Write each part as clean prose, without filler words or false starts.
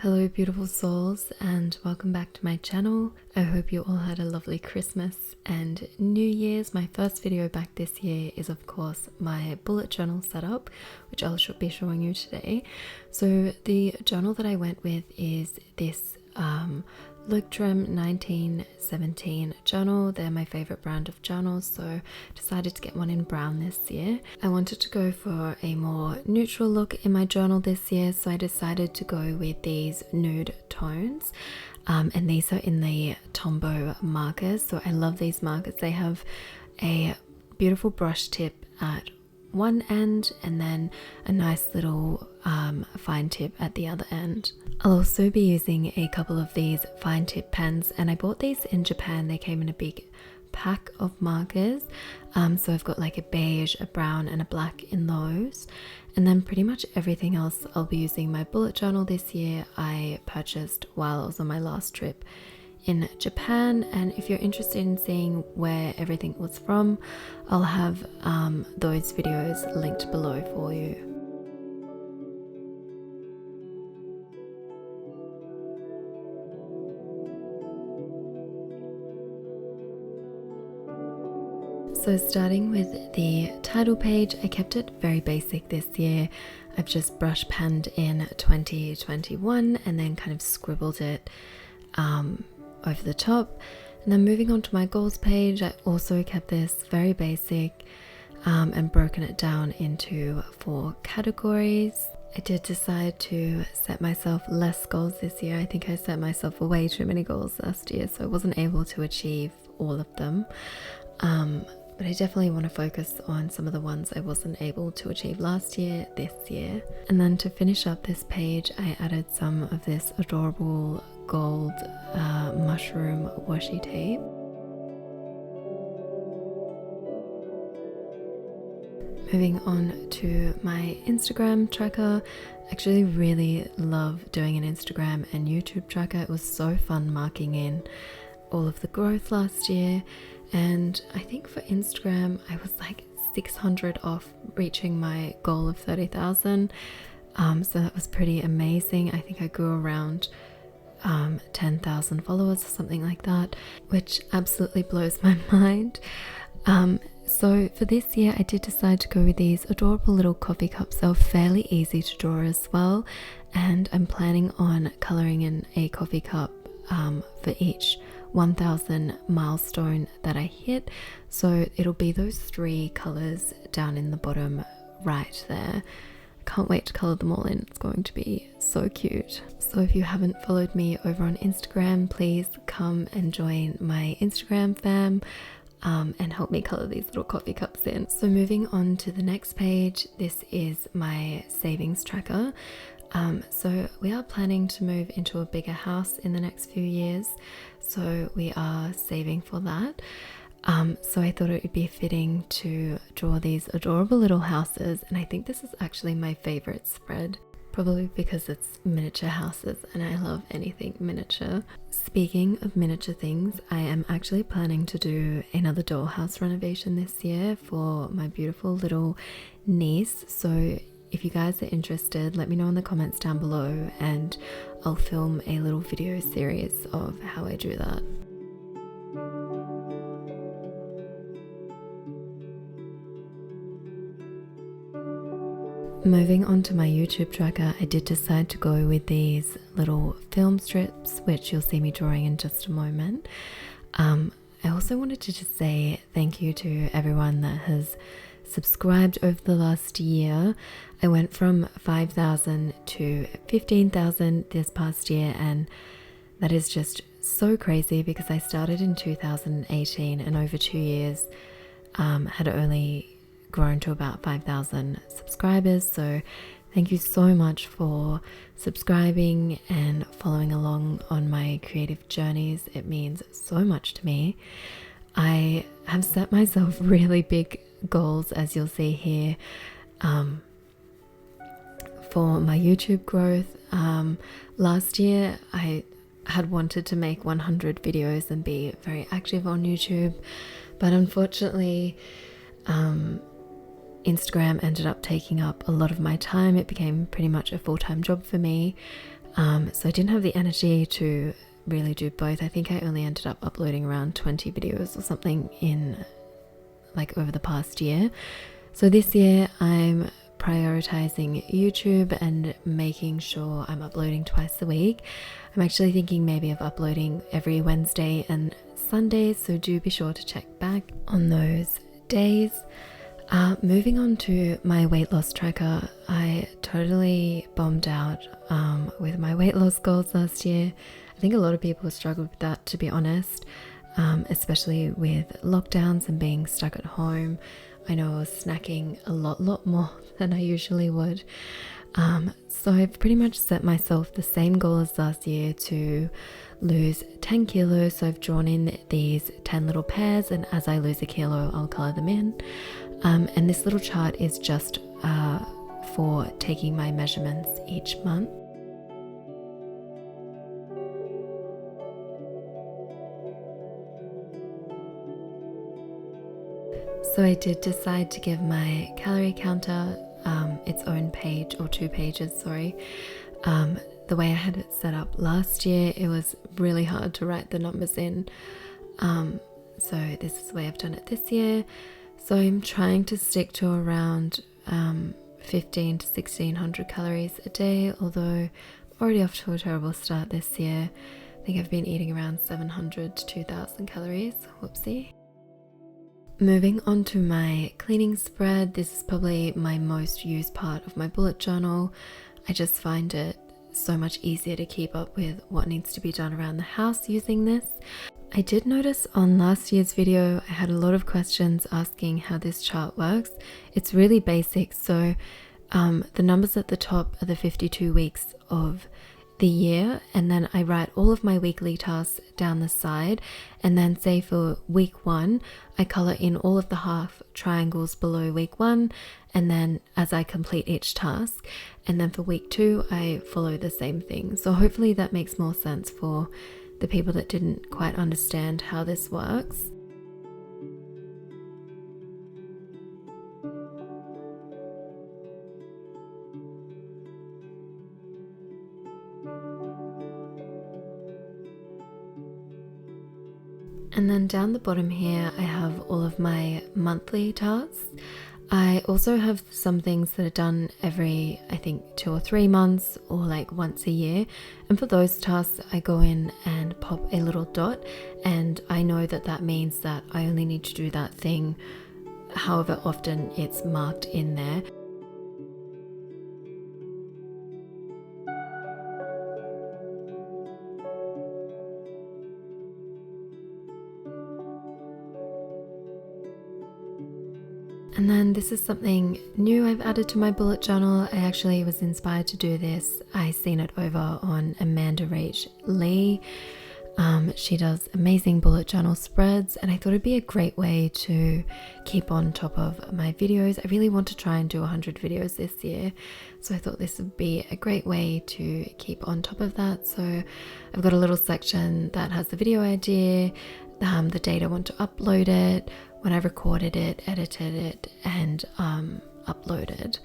Hello beautiful souls and welcome back to my channel. I hope you all had a lovely Christmas and New Year's. My first video back this year is of course my bullet journal setup, which I'll be showing you today. So the journal that I went with is this Leuchtturm 1917 journal. They're my favorite brand of journals, so decided to get one in brown this year. I wanted to go for a more neutral look in my journal this year, so I decided to go with these nude tones, and these are in the Tombow markers. So I love these markers. They have a beautiful brush tip at one end and then a nice little fine tip at the other end. I'll also be using a couple of these fine tip pens, and I bought these in Japan. They came in a big pack of markers, so I've got like a beige, a brown and a black in those, and then pretty much everything else I'll be using. My bullet journal this year I purchased while I was on my last trip in Japan, and if you're interested in seeing where everything was from, I'll have those videos linked below for you. So starting with the title page, I kept it very basic this year. I've just brush penned in 2021 and then kind of scribbled it over the top. And then moving on to my goals page, I also kept this very basic and broken it down into 4 categories. I did decide to set myself less goals this year. I think I set myself way too many goals last year, so I wasn't able to achieve all of them. But I definitely want to focus on some of the ones I wasn't able to achieve last year, this year. And then to finish up this page, I added some of this adorable gold mushroom washi tape. Moving on to my Instagram tracker. I actually really love doing an Instagram and YouTube tracker. It was so fun marking in all of the growth last year, and I think for Instagram I was like 600 off reaching my goal of 30,000, so that was pretty amazing. I think I grew around 10,000 followers or something like that, which absolutely blows my mind. So for this year I did decide to go with these adorable little coffee cups. They were fairly easy to draw as well, and I'm planning on colouring in a coffee cup for each 1,000 milestone that I hit. So it'll be those 3 colours down in the bottom right there. I can't wait to colour them all in. It's going to be so cute. So if you haven't followed me over on Instagram, please come and join my Instagram fam and help me colour these little coffee cups in. So moving on to the next page, this is my savings tracker. So we are planning to move into a bigger house in the next few years, so we are saving for that. So I thought it would be fitting to draw these adorable little houses, and I think this is actually my favorite spread, probably because it's miniature houses and I love anything miniature. Speaking of miniature things, I am actually planning to do another dollhouse renovation this year for my beautiful little niece. So if you guys are interested, let me know in the comments down below and I'll film a little video series of how I do that. Moving on to my YouTube tracker, I did decide to go with these little film strips, which you'll see me drawing in just a moment. I also wanted to just say thank you to everyone that has subscribed over the last year. I went from 5,000 to 15,000 this past year, and that is just so crazy because I started in 2018 and over 2 years had only grown to about 5,000 subscribers. So thank you so much for subscribing and following along on my creative journeys. It means so much to me. I have set myself really big goals, as you'll see here, for my YouTube growth. Last year I had wanted to make 100 videos and be very active on YouTube, but unfortunately Instagram ended up taking up a lot of my time. It became pretty much a full-time job for me. So I didn't have the energy to really do both. I think I only ended up uploading around 20 videos or something in like over the past year. So this year I'm prioritizing YouTube and making sure I'm uploading twice a week. I'm actually thinking maybe of uploading every Wednesday and Sunday, so do be sure to check back on those days. Moving on to my weight loss tracker, I totally bombed out with my weight loss goals last year. I think a lot of people struggled with that, to be honest, especially with lockdowns and being stuck at home. I know I was snacking a lot more than I usually would. So I've pretty much set myself the same goal as last year to lose 10 kilos. So I've drawn in these 10 little pairs, and as I lose a kilo, I'll color them in. And this little chart is just for taking my measurements each month. So I did decide to give my calorie counter its own page, or 2 pages, sorry. The way I had it set up last year, it was really hard to write the numbers in. So this is the way I've done it this year. So I'm trying to stick to around 15 to 1600 calories a day, although I'm already off to a terrible start this year. I think I've been eating around 700 to 2000 calories. Whoopsie. Moving on to my cleaning spread, this is probably my most used part of my bullet journal. I just find it so much easier to keep up with what needs to be done around the house using this. I did notice on last year's video I had a lot of questions asking how this chart works. It's really basic, so the numbers at the top are the 52 weeks of the year, and then I write all of my weekly tasks down the side, and then say for week 1 I color in all of the half triangles below week 1, and then as I complete each task, and then for week 2 I follow the same thing. So hopefully that makes more sense for the people that didn't quite understand how this works. And then down the bottom here, I have all of my monthly tasks. I also have some things that are done every, I think, 2 or 3 months, or like once a year. And for those tasks, I go in and pop a little dot, and I know that that means that I only need to do that thing however often it's marked in there. And then this is something new I've added to my bullet journal. I actually was inspired to do this. I seen it over on Amanda Rach Lee. She does amazing bullet journal spreads, and I thought it'd be a great way to keep on top of my videos. I really want to try and do 100 videos this year, so I thought this would be a great way to keep on top of that. So I've got a little section that has the video idea, the date I want to upload it, when I recorded it, edited it, and uploaded.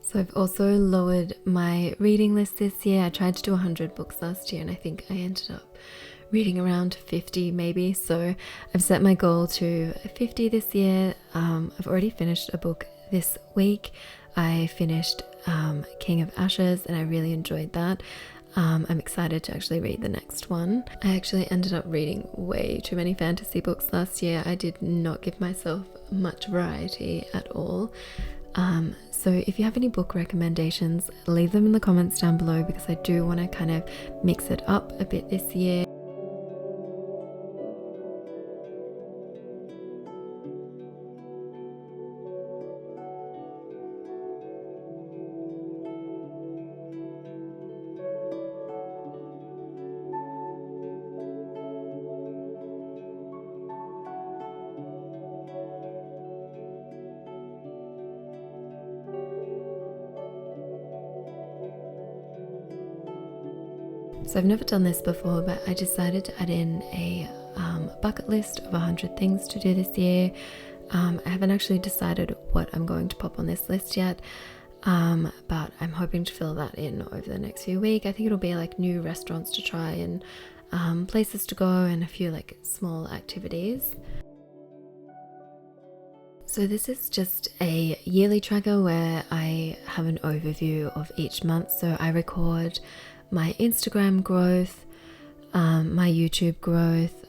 So I've also lowered my reading list this year. I tried to do 100 books last year, and I think I ended up reading around 50 maybe. So I've set my goal to 50 this year. I've already finished a book this week. I finished King of Ashes, and I really enjoyed that. I'm excited to actually read the next one. I actually ended up reading way too many fantasy books last year. I did not give myself much variety at all. So if you have any book recommendations, leave them in the comments down below, because I do want to kind of mix it up a bit this year. So I've never done this before, but I decided to add in a bucket list of 100 things to do this year. I haven't actually decided what I'm going to pop on this list yet. but I'm hoping to fill that in over the next few weeks. I think it'll be like new restaurants to try and places to go and a few like small activities. So this is just a yearly tracker where I have an overview of each month. So I record my Instagram growth, my YouTube growth,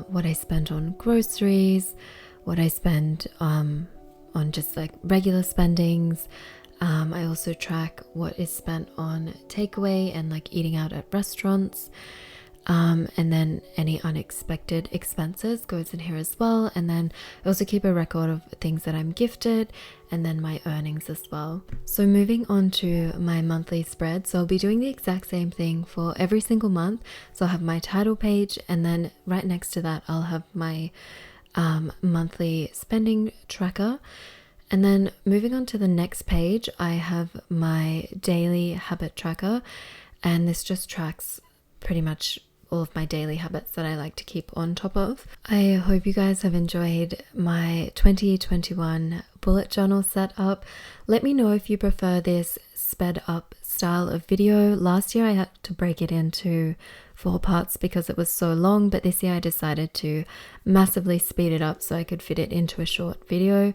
what I spent on groceries, what I spend on just like regular spendings. I also track what is spent on takeaway and like eating out at restaurants. And then any unexpected expenses goes in here as well. And then I also keep a record of things that I'm gifted and then my earnings as well. So moving on to my monthly spread. So I'll be doing the exact same thing for every single month. So I'll have my title page, and then right next to that I'll have my monthly spending tracker. And then moving on to the next page, I have my daily habit tracker, and this just tracks pretty much all of my daily habits that I like to keep on top of. I hope you guys have enjoyed my 2021 bullet journal setup. Let me know if you prefer this sped up style of video. Last year I had to break it into 4 parts because it was so long, but this year I decided to massively speed it up so I could fit it into a short video.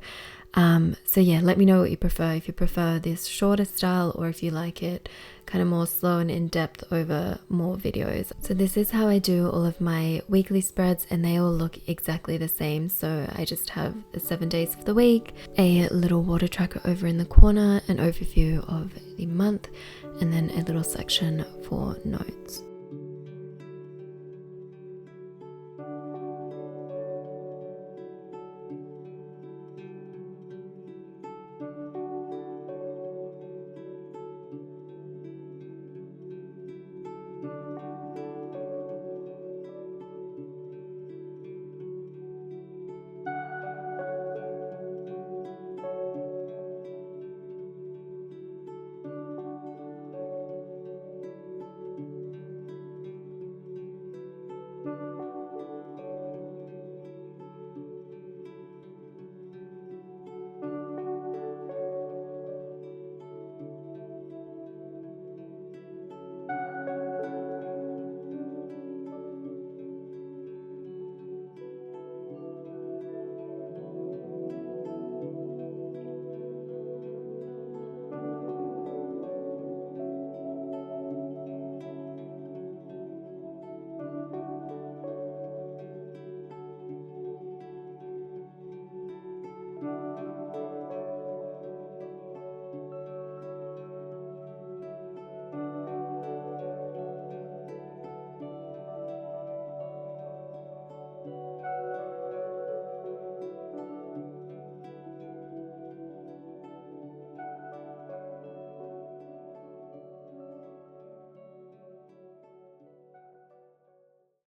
So yeah, let me know what you prefer, if you prefer this shorter style or if you like it kind of more slow and in depth over more videos. So this is how I do all of my weekly spreads, and they all look exactly the same. So I just have the 7 days of the week, a little water tracker over in the corner, an overview of the month, and then a little section for notes.